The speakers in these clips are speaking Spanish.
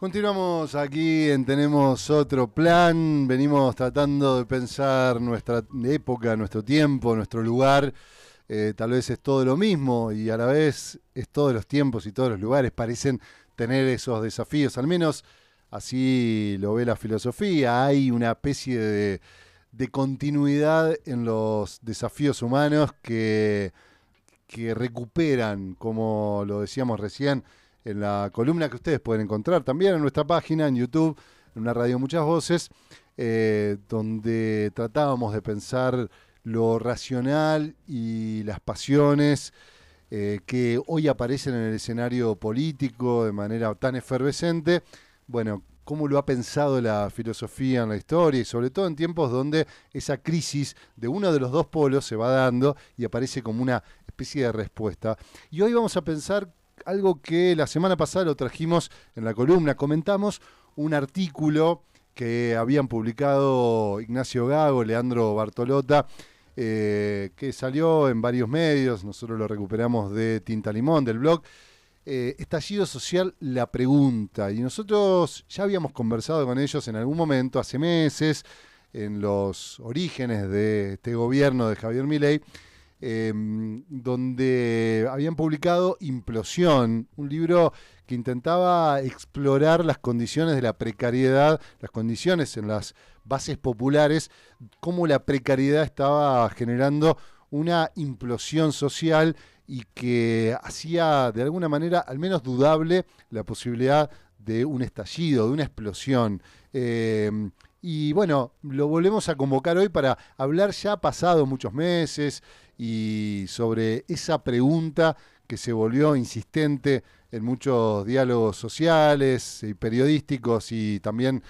Continuamos aquí en Tenemos Otro Plan. Venimos tratando de pensar nuestra época, nuestro tiempo, nuestro lugar. Tal vez es todo lo mismo y a la vez es todos los tiempos y todos los lugares parecen tener esos desafíos. Al menos así lo ve la filosofía. Hay una especie de continuidad en los desafíos humanos que recuperan, como lo decíamos recién, en la columna que ustedes pueden encontrar también en nuestra página, en YouTube, en una radio Muchas Voces, donde tratábamos de pensar lo racional y las pasiones que hoy aparecen en el escenario político de manera tan efervescente. Bueno, cómo lo ha pensado la filosofía en la historia y sobre todo en tiempos donde esa crisis de uno de los dos polos se va dando y aparece como una especie de respuesta. Y hoy vamos a pensar algo que la semana pasada lo trajimos en la columna, comentamos un artículo que habían publicado Ignacio Gago, Leandro Bartolota, que salió en varios medios, nosotros lo recuperamos de Tinta Limón, del blog, Estallido Social, la pregunta. Y nosotros ya habíamos conversado con ellos en algún momento, hace meses, en los orígenes de este gobierno de Javier Milei, donde habían publicado Implosión, un libro que intentaba explorar las condiciones de la precariedad, las condiciones en las bases populares, cómo la precariedad estaba generando una implosión social y que hacía de alguna manera al menos dudable la posibilidad de un estallido, de una explosión. Y bueno, lo volvemos a convocar hoy para hablar ya pasado muchos meses y sobre esa pregunta que se volvió insistente en muchos diálogos sociales y periodísticos y también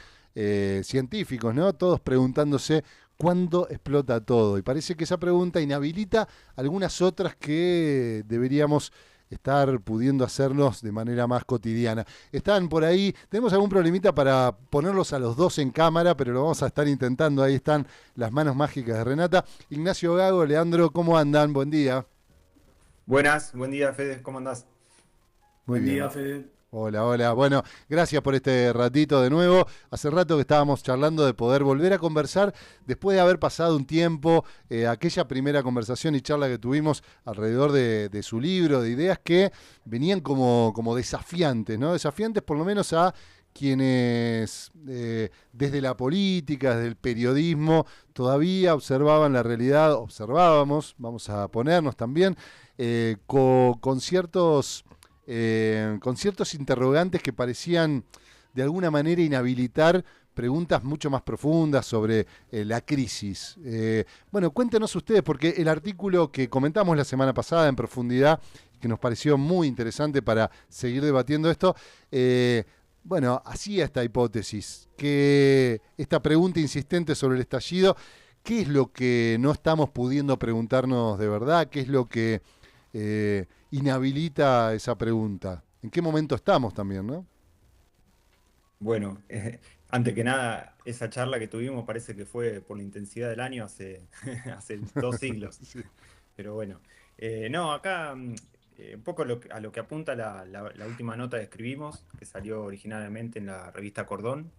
científicos, ¿no? Todos preguntándose cuándo explota todo. Y parece que esa pregunta inhabilita algunas otras que deberíamos estar pudiendo hacernos de manera más cotidiana. Están por ahí, tenemos algún problemita para ponerlos a los dos en cámara, pero lo vamos a estar intentando. Ahí están las manos mágicas de Renata. Ignacio Gago, Leandro, ¿cómo andan? Buen día. Buenas, buen día, Fede, ¿cómo andás? Muy Buen día, bien. Fede. Hola, hola. Bueno, gracias por este ratito de nuevo. Hace rato que estábamos charlando de poder volver a conversar después de haber pasado un tiempo, aquella primera conversación y charla que tuvimos alrededor de su libro, de ideas que venían como desafiantes, ¿no? Desafiantes por lo menos a quienes desde la política, desde el periodismo, todavía observaban la realidad, observábamos, vamos a ponernos también, con ciertos interrogantes que parecían de alguna manera inhabilitar preguntas mucho más profundas sobre la crisis. Bueno, cuéntenos ustedes, porque el artículo que comentamos la semana pasada en profundidad, que nos pareció muy interesante para seguir debatiendo esto, bueno, hacía esta hipótesis, que esta pregunta insistente sobre el estallido, ¿qué es lo que no estamos pudiendo preguntarnos de verdad? ¿Qué es lo que inhabilita esa pregunta? ¿En qué momento estamos también, no? Bueno, antes que nada, esa charla que tuvimos parece que fue por la intensidad del año hace, hace 2 siglos. Sí. Pero bueno, no, acá un poco a lo que apunta la última nota que escribimos, que salió originalmente en la revista Cordón,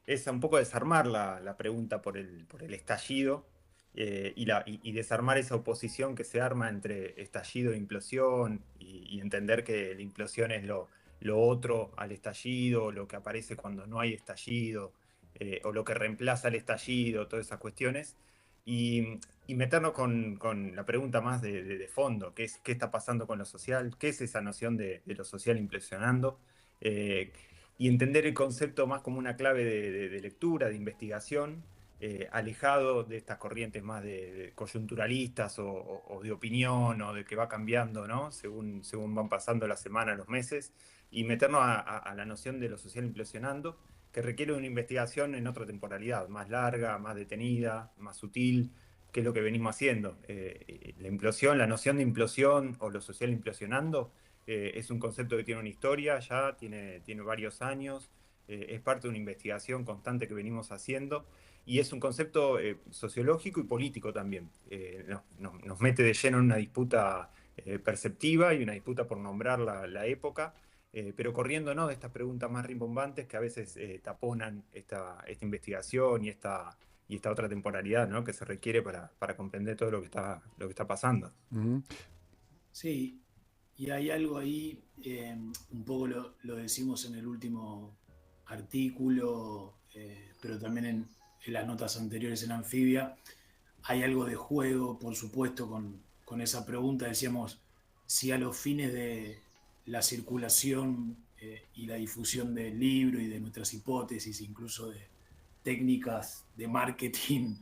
es un poco desarmar la pregunta por el estallido y desarmar esa oposición que se arma entre estallido e implosión y entender que la implosión es lo otro al estallido, lo que aparece cuando no hay estallido, o lo que reemplaza el estallido, todas esas cuestiones. Y meternos con la pregunta más de fondo, que es qué está pasando con lo social, qué es esa noción de lo social impresionando, eh, y entender el concepto más como una clave de lectura, de investigación, alejado de estas corrientes más de coyunturalistas o de opinión o de que va cambiando, ¿no? Según van pasando las semanas, los meses, y meternos a la noción de lo social implosionando, que requiere una investigación en otra temporalidad, más larga, más detenida, más sutil, que es lo que venimos haciendo. La implosión, la noción de implosión o lo social implosionando, es un concepto que tiene una historia ya, tiene varios años, es parte de una investigación constante que venimos haciendo y es un concepto sociológico y político también. Nos mete de lleno en una disputa perceptiva y una disputa por nombrar la época pero corriéndonos de estas preguntas más rimbombantes que a veces taponan esta investigación y esta otra temporalidad, ¿no? Que se requiere para comprender todo lo que está pasando. Ujú. Sí, y hay algo ahí, un poco lo decimos en el último artículo, pero también en las notas anteriores en Anfibia. Hay algo de juego, por supuesto, con esa pregunta. Decíamos, si a los fines de la circulación y la difusión del libro y de nuestras hipótesis, incluso de técnicas de marketing,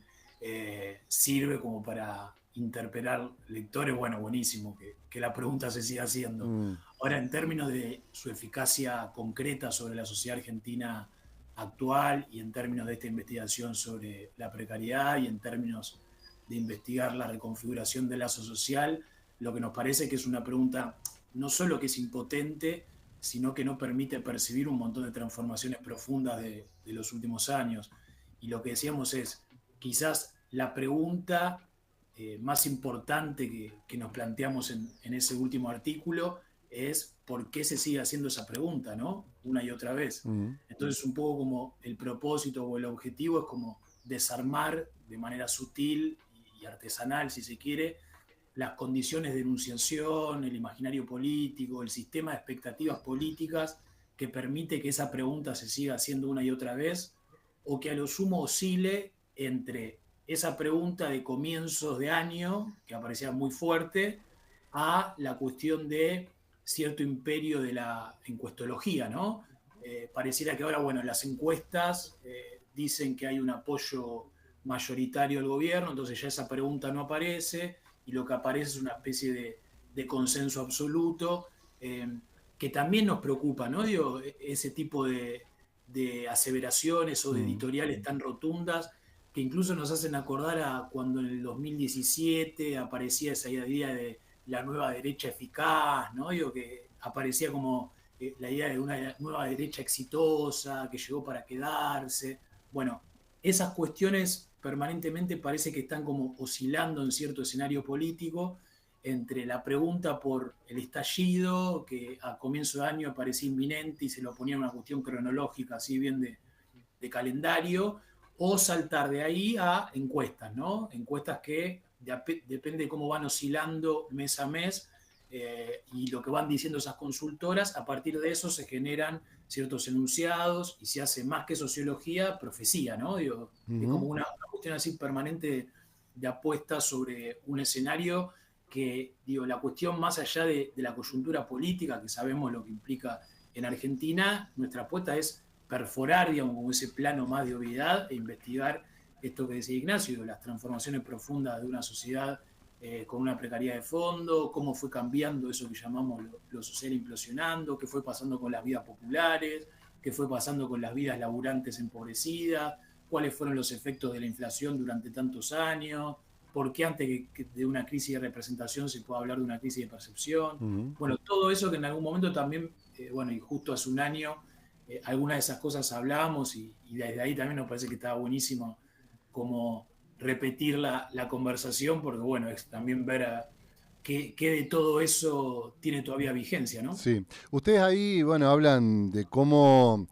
sirve como para interpelar lectores, bueno, buenísimo, que la pregunta se siga haciendo. Mm. Ahora, en términos de su eficacia concreta sobre la sociedad argentina actual y en términos de esta investigación sobre la precariedad y en términos de investigar la reconfiguración del lazo social, lo que nos parece que es una pregunta no solo que es impotente, sino que no permite percibir un montón de transformaciones profundas de los últimos años. Y lo que decíamos es, quizás la pregunta más importante que nos planteamos en ese último artículo es por qué se sigue haciendo esa pregunta, ¿no? Una y otra vez. Entonces, un poco como el propósito o el objetivo es como desarmar de manera sutil y artesanal, si se quiere, las condiciones de enunciación, el imaginario político, el sistema de expectativas políticas que permite que esa pregunta se siga haciendo una y otra vez, o que a lo sumo oscile entre esa pregunta de comienzos de año, que aparecía muy fuerte, a la cuestión de cierto imperio de la encuestología, ¿no? Pareciera que ahora, bueno, las encuestas dicen que hay un apoyo mayoritario al gobierno, entonces ya esa pregunta no aparece, y lo que aparece es una especie de consenso absoluto, que también nos preocupa, ¿no? Digo, ese tipo de aseveraciones o de editoriales tan rotundas que incluso nos hacen acordar a cuando en el 2017 aparecía esa idea de la nueva derecha eficaz, ¿no? Digo, que aparecía como la idea de una nueva derecha exitosa que llegó para quedarse. Bueno, esas cuestiones permanentemente parece que están como oscilando en cierto escenario político entre la pregunta por el estallido, que a comienzo de año parecía inminente y se lo ponía una cuestión cronológica, así bien de calendario, o saltar de ahí a encuestas, ¿no? Encuestas que depende de cómo van oscilando mes a mes y lo que van diciendo esas consultoras, a partir de eso se generan ciertos enunciados y se hace más que sociología, profecía, ¿no? Digo, es como una cuestión así permanente de apuesta sobre un escenario que, digo, la cuestión más allá de la coyuntura política, que sabemos lo que implica en Argentina, nuestra apuesta es perforar, digamos, como ese plano más de obviedad e investigar esto que decía Ignacio, las transformaciones profundas de una sociedad con una precariedad de fondo, cómo fue cambiando eso que llamamos lo social implosionando, qué fue pasando con las vidas populares, qué fue pasando con las vidas laburantes empobrecidas, cuáles fueron los efectos de la inflación durante tantos años, por qué antes de una crisis de representación se puede hablar de una crisis de percepción. Bueno, todo eso que en algún momento también, bueno, y justo hace un año, algunas de esas cosas hablamos y desde ahí también nos parece que estaba buenísimo como repetir la conversación, porque bueno, es también ver qué de todo eso tiene todavía vigencia, ¿no? Sí. Ustedes ahí, bueno, hablan de cómo,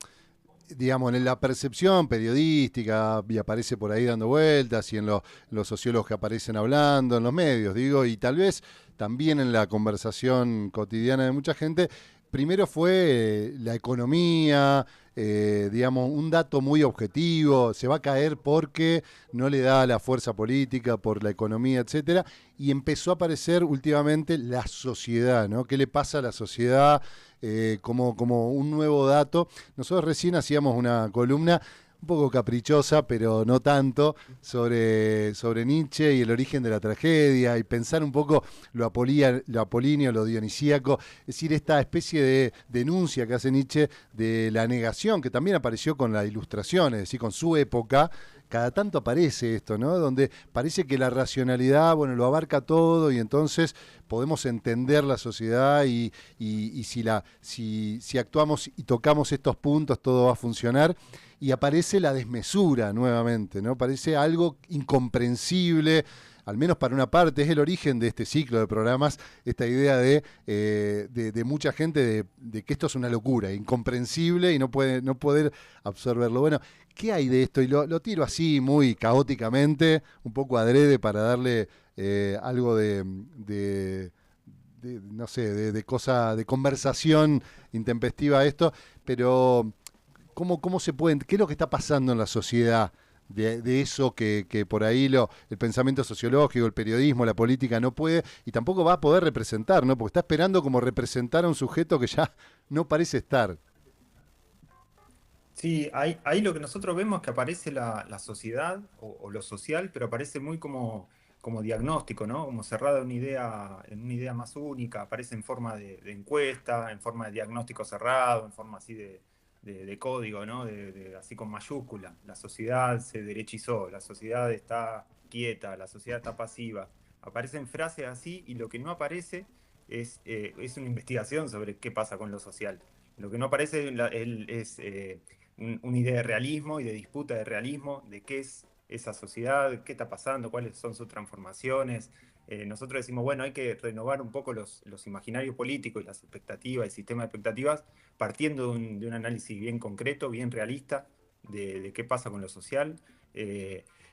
digamos, en la percepción periodística, y aparece por ahí dando vueltas, y en los sociólogos que aparecen hablando, en los medios, digo, y tal vez también en la conversación cotidiana de mucha gente. Primero fue la economía, digamos, un dato muy objetivo, se va a caer porque no le da la fuerza política, por la economía, etcétera, y empezó a aparecer últimamente la sociedad, ¿no? ¿Qué le pasa a la sociedad? Como un nuevo dato. Nosotros recién hacíamos una columna un poco caprichosa, pero no tanto, sobre Nietzsche y el origen de la tragedia, y pensar un poco lo apolíneo, lo dionisíaco, es decir, esta especie de denuncia que hace Nietzsche de la negación, que también apareció con la Ilustración, es decir, con su época. Cada tanto aparece esto, ¿no? Donde parece que la racionalidad, bueno, lo abarca todo y entonces podemos entender la sociedad y si actuamos y tocamos estos puntos, todo va a funcionar. Y aparece la desmesura nuevamente, ¿no? Parece algo incomprensible, al menos para una parte, es el origen de este ciclo de programas, esta idea de mucha gente de que esto es una locura, incomprensible y no poder absorberlo. Bueno, ¿qué hay de esto? Y lo tiro así muy caóticamente, un poco adrede para darle algo no sé, de cosa, de conversación intempestiva a esto, pero ¿cómo se pueden, qué es lo que está pasando en la sociedad de eso que por ahí el pensamiento sociológico, el periodismo, la política no puede y tampoco va a poder representar, ¿no? Porque está esperando como representar a un sujeto que ya no parece estar. Sí, ahí lo que nosotros vemos es que aparece la sociedad o lo social, pero aparece muy como diagnóstico, ¿no? Como cerrada en una idea más única, aparece en forma de encuesta, en forma de diagnóstico cerrado, en forma así de código, ¿no? Así con mayúscula. La sociedad se derechizó, la sociedad está quieta, la sociedad está pasiva. Aparecen frases así y lo que no aparece es una investigación sobre qué pasa con lo social. Lo que no aparece es una idea de realismo y de disputa de realismo, de qué es esa sociedad, qué está pasando, cuáles son sus transformaciones. Nosotros decimos, bueno, hay que renovar un poco los imaginarios políticos y las expectativas, el sistema de expectativas, partiendo de un análisis bien concreto, bien realista, de qué pasa con lo social.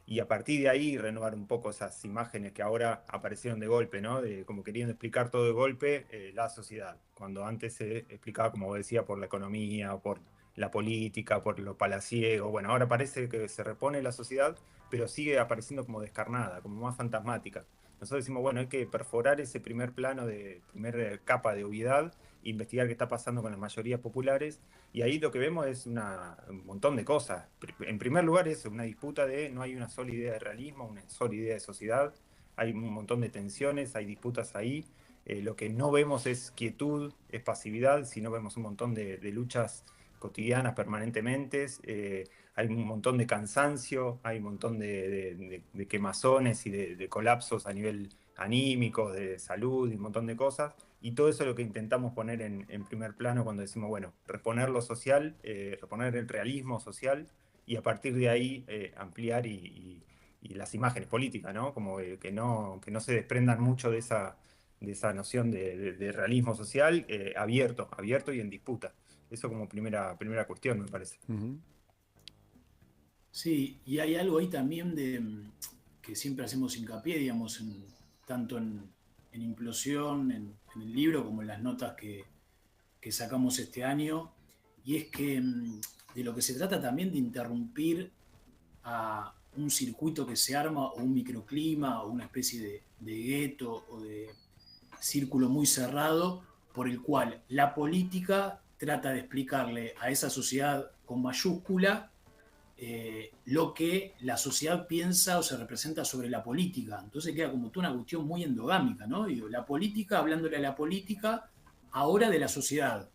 Y a partir de ahí renovar un poco esas imágenes que ahora aparecieron de golpe, ¿no? Como queriendo explicar todo de golpe la sociedad, cuando antes se explicaba, como decía, por la economía, por la política, por lo palaciego. Bueno, ahora parece que se repone la sociedad, pero sigue apareciendo como descarnada, como más fantasmática. Nosotros decimos, bueno, hay que perforar ese primer plano primer capa de obviedad, investigar qué está pasando con las mayorías populares, y ahí lo que vemos es un montón de cosas. En primer lugar es una disputa no hay una sola idea de realismo, una sola idea de sociedad, hay un montón de tensiones, hay disputas ahí. Lo que no vemos es quietud, es pasividad, sino vemos un montón de luchas cotidianas permanentemente, hay un montón de cansancio, hay un montón de quemazones y de colapsos a nivel anímico, de salud y un montón de cosas, y todo eso es lo que intentamos poner en primer plano cuando decimos, bueno, reponer lo social, reponer el realismo social, y a partir de ahí ampliar y las imágenes políticas, ¿no? Como que no se desprendan mucho de esa noción de realismo social abierto y en disputa. Eso como primera cuestión, me parece. Uh-huh. Sí, y hay algo ahí también que siempre hacemos hincapié, digamos, tanto en Implosión, en el libro, como en las notas que sacamos este año, y es que de lo que se trata también de interrumpir a un circuito que se arma, o un microclima, o una especie de gueto, o de círculo muy cerrado, por el cual la política trata de explicarle a esa sociedad con mayúscula lo que la sociedad piensa o se representa sobre la política. Entonces queda como toda una cuestión muy endogámica, ¿no? Digo, la política hablándole a la política, ahora de la sociedad,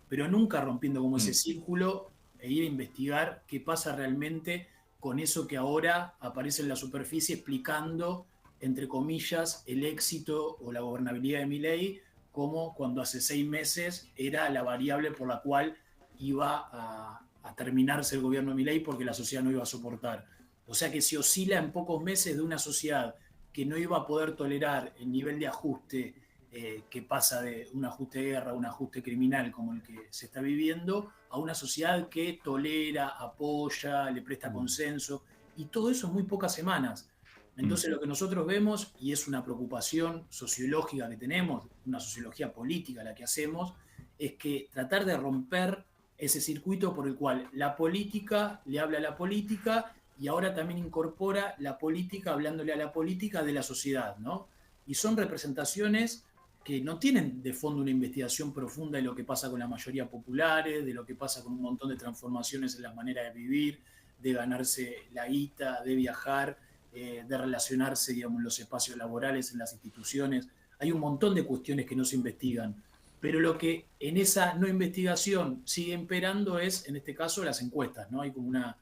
pero nunca rompiendo como ese círculo e ir a investigar qué pasa realmente con eso que ahora aparece en la superficie explicando, entre comillas, el éxito o la gobernabilidad de Milei, como cuando hace 6 meses era la variable por la cual iba a terminarse el gobierno de Milei porque la sociedad no iba a soportar. O sea que se oscila en pocos meses de una sociedad que no iba a poder tolerar el nivel de ajuste que pasa de un ajuste de guerra a un ajuste criminal como el que se está viviendo, a una sociedad que tolera, apoya, le presta consenso, y todo eso en muy pocas semanas. Entonces lo que nosotros vemos, y es una preocupación sociológica que tenemos, una sociología política la que hacemos, es que tratar de romper ese circuito por el cual la política le habla a la política y ahora también incorpora la política hablándole a la política de la sociedad, ¿no? Y son representaciones que no tienen de fondo una investigación profunda de lo que pasa con la mayoría populares, de lo que pasa con un montón de transformaciones en la manera de vivir, de ganarse la guita, de viajar, de relacionarse, digamos, en los espacios laborales, en las instituciones. Hay un montón de cuestiones que no se investigan, pero lo que en esa no investigación sigue imperando es, en este caso, las encuestas, ¿no? Hay como una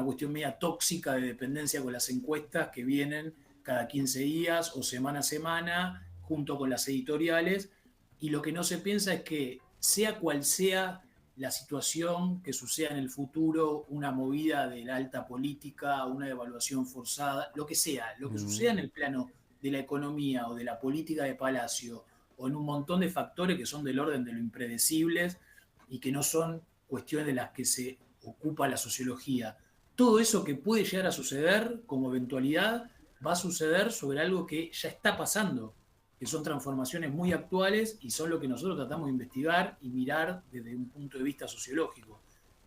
cuestión media tóxica de dependencia con las encuestas que vienen cada 15 días o semana a semana, junto con las editoriales, y lo que no se piensa es que, sea cual sea la situación que suceda en el futuro, una movida de la alta política, una devaluación forzada, lo que sea, lo que suceda en el plano de la economía o de la política de Palacio, o en un montón de factores que son del orden de lo impredecibles y que no son cuestiones de las que se ocupa la sociología. Todo eso que puede llegar a suceder como eventualidad va a suceder sobre algo que ya está pasando, que son transformaciones muy actuales y son lo que nosotros tratamos de investigar y mirar desde un punto de vista sociológico.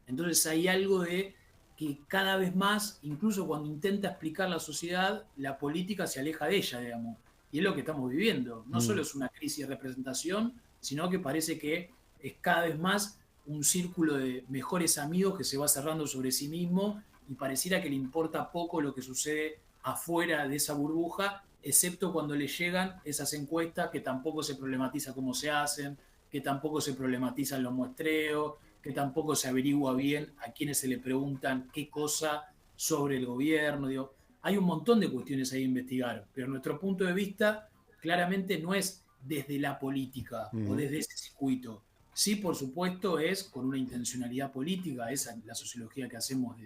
Entonces hay algo de que cada vez más, incluso cuando intenta explicar la sociedad, la política se aleja de ella, digamos. Y es lo que estamos viviendo. No solo es una crisis de representación, sino que parece que es cada vez más un círculo de mejores amigos que se va cerrando sobre sí mismo y pareciera que le importa poco lo que sucede afuera de esa burbuja, excepto cuando le llegan esas encuestas que tampoco se problematiza cómo se hacen, que tampoco se problematizan los muestreos, que tampoco se averigua bien a quienes se le preguntan qué cosa sobre el gobierno. Digo, hay un montón de cuestiones ahí a investigar, pero nuestro punto de vista claramente no es desde la política o desde ese circuito. Sí, por supuesto, es con una intencionalidad política, esa es la sociología que hacemos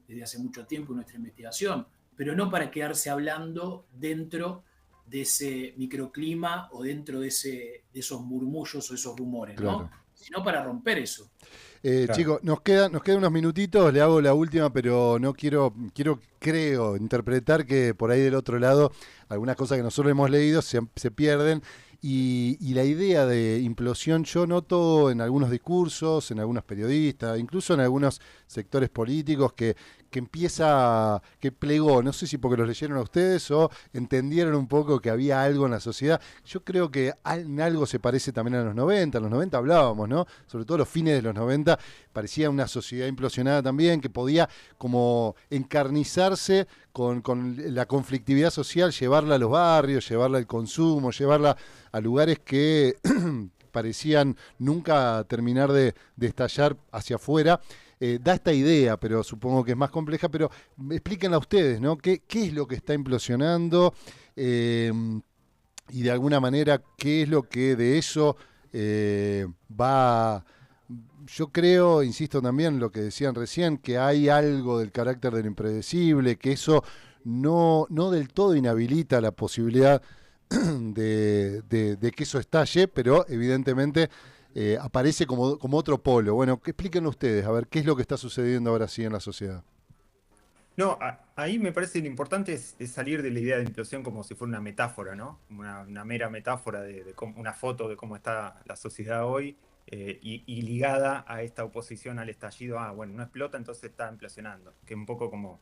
desde hace mucho tiempo en nuestra investigación, pero no para quedarse hablando dentro de ese microclima o dentro de esos murmullos o esos rumores, claro, ¿no? Sino para romper eso. Claro. Chicos, nos quedan unos minutitos, le hago la última, pero no creo interpretar que por ahí del otro lado algunas cosas que nosotros hemos leído se pierden. Y la idea de implosión yo noto en algunos discursos, en algunos periodistas, incluso en algunos sectores políticos que plegó, no sé si porque los leyeron a ustedes o entendieron un poco que había algo en la sociedad. Yo creo que en algo se parece también a los 90, en los 90 hablábamos, ¿no? Sobre todo los fines de los 90, parecía una sociedad implosionada también, que podía como encarnizarse con la conflictividad social, llevarla a los barrios, llevarla al consumo, llevarla a lugares que parecían nunca terminar de estallar hacia afuera. Da esta idea, pero supongo que es más compleja, pero explíquenla ustedes, ¿no? ¿Qué es lo que está implosionando? Y de alguna manera, ¿qué es lo que de eso va? Yo creo, insisto también en lo que decían recién, que hay algo del carácter de lo impredecible, que eso no del todo inhabilita la posibilidad de que eso estalle, pero evidentemente aparece como otro polo. Bueno, explíquenlo ustedes, a ver, ¿qué es lo que está sucediendo ahora sí en la sociedad? No, ahí me parece lo importante es salir de la idea de implosión como si fuera una metáfora, ¿no? Como una mera metáfora de una foto de cómo está la sociedad hoy y ligada a esta oposición al estallido. Bueno, no explota, entonces está implosionando, que es un poco como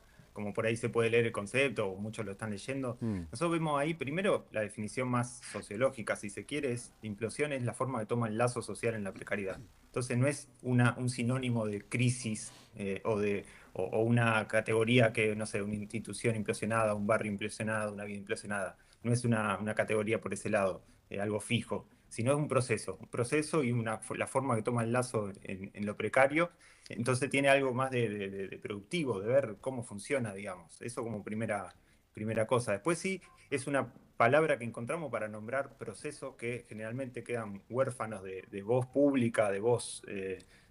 por ahí se puede leer el concepto, o muchos lo están leyendo. Nosotros vemos ahí, primero, la definición más sociológica, si se quiere, implosión es la forma que toma el lazo social en la precariedad. Entonces no es un sinónimo de crisis o una categoría que, no sé, una institución implosionada, un barrio implosionado, una vida implosionada. No es una categoría por ese lado, algo fijo, sino es un proceso y la forma que toma el lazo en lo precario. Entonces tiene algo más de productivo, de ver cómo funciona, digamos. Eso como primera cosa. Después sí, es una palabra que encontramos para nombrar procesos que generalmente quedan huérfanos de voz pública, de voz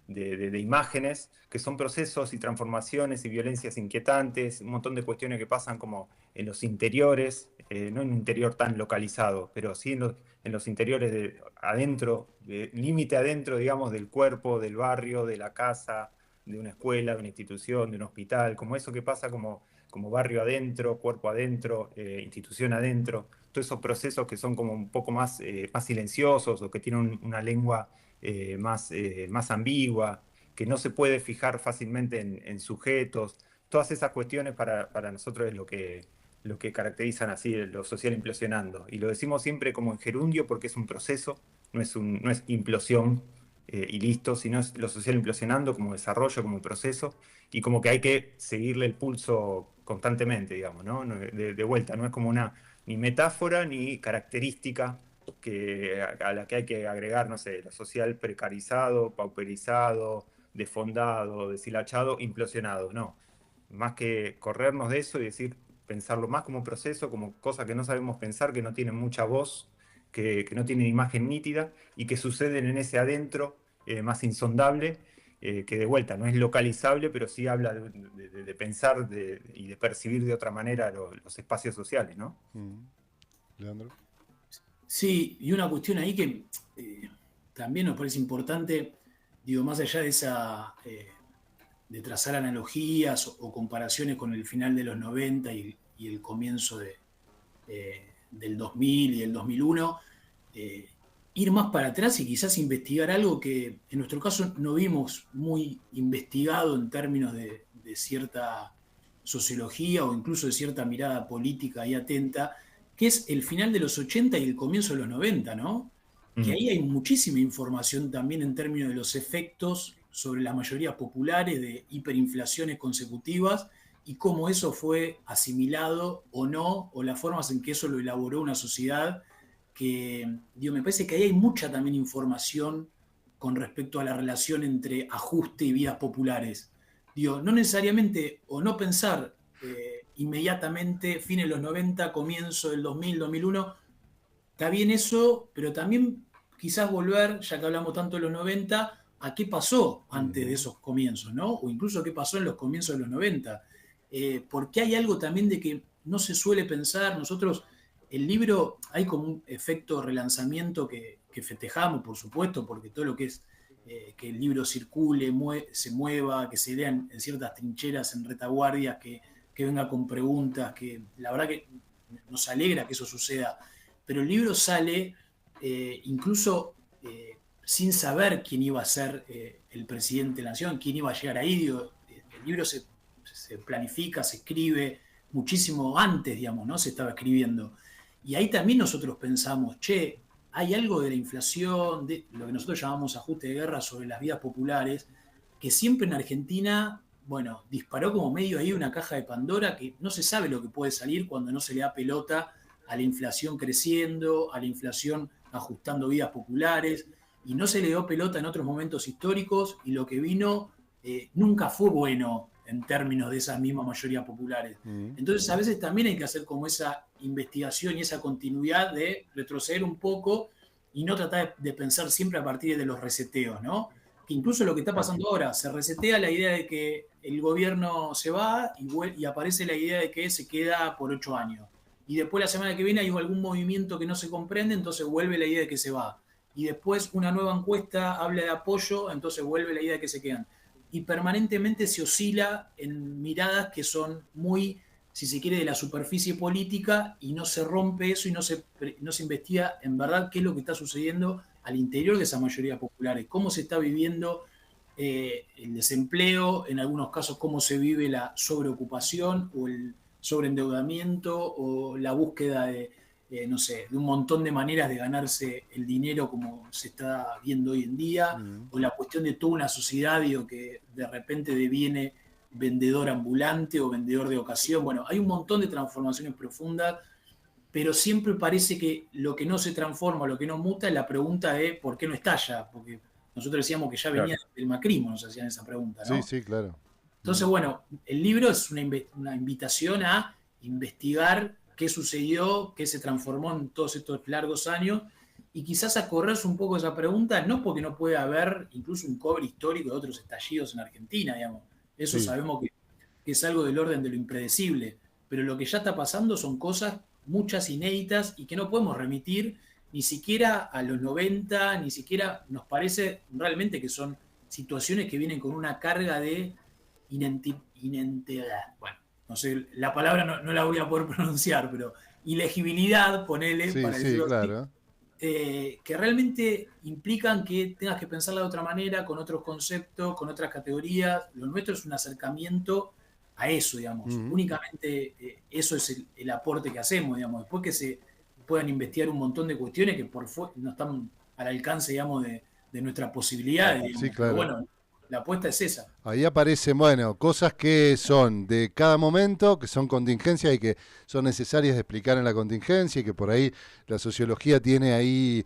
de imágenes, que son procesos y transformaciones y violencias inquietantes, un montón de cuestiones que pasan como en los interiores, no en un interior tan localizado, pero sí en los interiores adentro, límite adentro, digamos, del cuerpo, del barrio, de la casa, de una escuela, de una institución, de un hospital, como eso que pasa como barrio adentro, cuerpo adentro, institución adentro, todos esos procesos que son como un poco más silenciosos o que tienen una lengua más ambigua, que no se puede fijar fácilmente en sujetos. Todas esas cuestiones para nosotros es lo que caracterizan así lo social implosionando. Y lo decimos siempre como en gerundio porque es un proceso, no es implosión y listo, sino es lo social implosionando como desarrollo, como proceso, y como que hay que seguirle el pulso constantemente, digamos, ¿no? De vuelta, no es como ni metáfora ni característica a la que hay que agregar, no sé, lo social precarizado, pauperizado, desfondado, deshilachado, implosionado, no. Más que corrernos de eso y pensarlo más como proceso, como cosa que no sabemos pensar, que no tienen mucha voz, que no tienen imagen nítida y que suceden en ese adentro más insondable que de vuelta no es localizable, pero sí habla de pensar y de percibir de otra manera los espacios sociales, ¿no? Leandro. Sí, y una cuestión ahí que también nos parece importante, digo, más allá de esa de trazar analogías o comparaciones con el final de los 90 y el comienzo del 2000 y el 2001, ir más para atrás y quizás investigar algo que en nuestro caso no vimos muy investigado en términos de cierta sociología o incluso de cierta mirada política y atenta, que es el final de los 80 y el comienzo de los 90, ¿no? Que ahí hay muchísima información también en términos de los efectos sobre las mayorías populares de hiperinflaciones consecutivas y cómo eso fue asimilado o no, o las formas en que eso lo elaboró una sociedad que, digo, me parece que ahí hay mucha también información con respecto a la relación entre ajuste y vidas populares. Digo, no necesariamente, o no pensar inmediatamente, fines de los 90, comienzo del 2000, 2001, está bien eso, pero también quizás volver, ya que hablamos tanto de los 90, a qué pasó antes de esos comienzos, ¿no? O incluso qué pasó en los comienzos de los 90. Porque hay algo también de que no se suele pensar. Nosotros, el libro, hay como un efecto relanzamiento que festejamos, por supuesto, porque todo lo que es que el libro circule, se mueva, que se lean en ciertas trincheras, en retaguardias, que venga con preguntas, que la verdad que nos alegra que eso suceda. Pero el libro sale incluso sin saber quién iba a ser el presidente de la nación, quién iba a llegar ahí. Digo, el libro se planifica, se escribe muchísimo antes, digamos, ¿no? Se estaba escribiendo. Y ahí también nosotros pensamos, che, hay algo de la inflación, de lo que nosotros llamamos ajuste de guerra sobre las vidas populares, que siempre en Argentina, bueno, disparó como medio ahí una caja de Pandora que no se sabe lo que puede salir cuando no se le da pelota a la inflación creciendo, a la inflación ajustando vidas populares, y no se le dio pelota en otros momentos históricos, y lo que vino nunca fue bueno en términos de esas mismas mayorías populares. Entonces a veces también hay que hacer como esa investigación y esa continuidad de retroceder un poco y no tratar de pensar siempre a partir de los reseteos, ¿no? Que incluso lo que está pasando ahora, se resetea la idea de que el gobierno se va y aparece la idea de que se queda por 8 años. Y después la semana que viene hay algún movimiento que no se comprende, entonces vuelve la idea de que se va. Y después una nueva encuesta habla de apoyo, entonces vuelve la idea de que se quedan. Y permanentemente se oscila en miradas que son muy, si se quiere, de la superficie política, y no se rompe eso y no se investiga en verdad qué es lo que está sucediendo al interior de esa mayoría popular, cómo se está viviendo el desempleo, en algunos casos cómo se vive la sobreocupación o el sobreendeudamiento o la búsqueda de, no sé, de un montón de maneras de ganarse el dinero como se está viendo hoy en día, o la cuestión de toda una sociedad, digo, que de repente deviene vendedor ambulante o vendedor de ocasión. Bueno, hay un montón de transformaciones profundas, pero siempre parece que lo que no se transforma, lo que no muta, es la pregunta de por qué no estalla, porque nosotros decíamos que ya venía del macrismo, nos hacían esa pregunta, ¿no? Sí, sí, claro. Entonces, bueno, el libro es una invitación a investigar qué sucedió, qué se transformó en todos estos largos años, y quizás a correrse un poco esa pregunta, no porque no pueda haber incluso un cobre histórico de otros estallidos en Argentina, digamos. Eso sí, sabemos que es algo del orden de lo impredecible, pero lo que ya está pasando son cosas, muchas inéditas, y que no podemos remitir ni siquiera a los 90, ni siquiera nos parece realmente que son situaciones que vienen con una carga de bueno, no sé, la palabra no la voy a poder pronunciar, pero ilegibilidad, ponele, sí, para decirlo claro. así, que realmente implican que tengas que pensarla de otra manera, con otros conceptos, con otras categorías. Lo nuestro es un acercamiento a eso, digamos. Únicamente eso es el aporte que hacemos, digamos. Después que se puedan investigar un montón de cuestiones que no están al alcance, digamos, de nuestras posibilidades. Digamos. Sí, claro. Pero bueno, la apuesta es esa. Ahí aparecen, bueno, cosas que son de cada momento, que son contingencias y que son necesarias de explicar en la contingencia, y que por ahí la sociología tiene ahí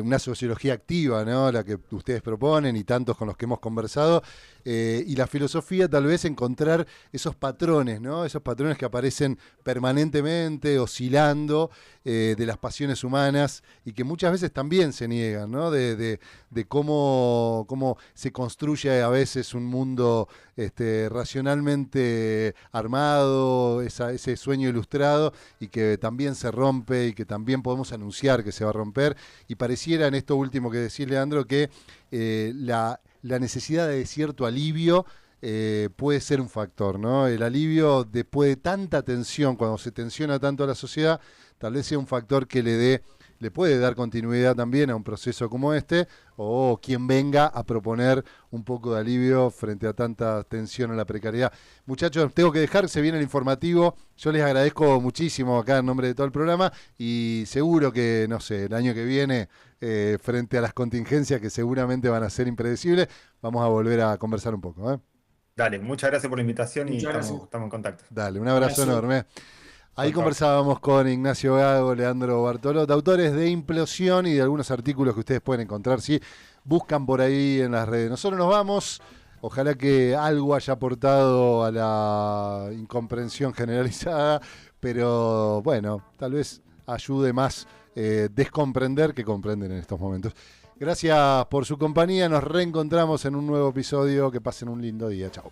una sociología activa, ¿no? La que ustedes proponen y tantos con los que hemos conversado, y la filosofía tal vez encontrar esos patrones, ¿no? Esos patrones que aparecen permanentemente, oscilando, de las pasiones humanas y que muchas veces también se niegan, ¿no? De cómo se construye a veces un mundo racionalmente armado, ese sueño ilustrado, y que también se rompe y que también podemos anunciar que se va a romper. Y pareciera en esto último que decís, Leandro, que la necesidad de cierto alivio puede ser un factor, ¿no? El alivio después de tanta tensión, cuando se tensiona tanto a la sociedad, tal vez sea un factor que le puede dar continuidad también a un proceso como este, o quien venga a proponer un poco de alivio frente a tanta tensión en la precariedad. Muchachos, tengo que dejar, se viene el informativo. Yo les agradezco muchísimo acá en nombre de todo el programa y seguro que, no sé, el año que viene, frente a las contingencias que seguramente van a ser impredecibles, vamos a volver a conversar un poco, ¿eh? Dale, muchas gracias por la invitación y Muchas gracias. estamos en contacto. Dale, un abrazo Abrazo. enorme. Ahí Chau, chau. conversábamos con Ignacio Gago, Leandro Bartolot, autores de Implosión y de algunos artículos que ustedes pueden encontrar si buscan por ahí en las redes. Nosotros nos vamos, ojalá que algo haya aportado a la incomprensión generalizada, pero bueno, tal vez ayude más descomprender que comprender en estos momentos. Gracias por su compañía, nos reencontramos en un nuevo episodio, que pasen un lindo día, chao.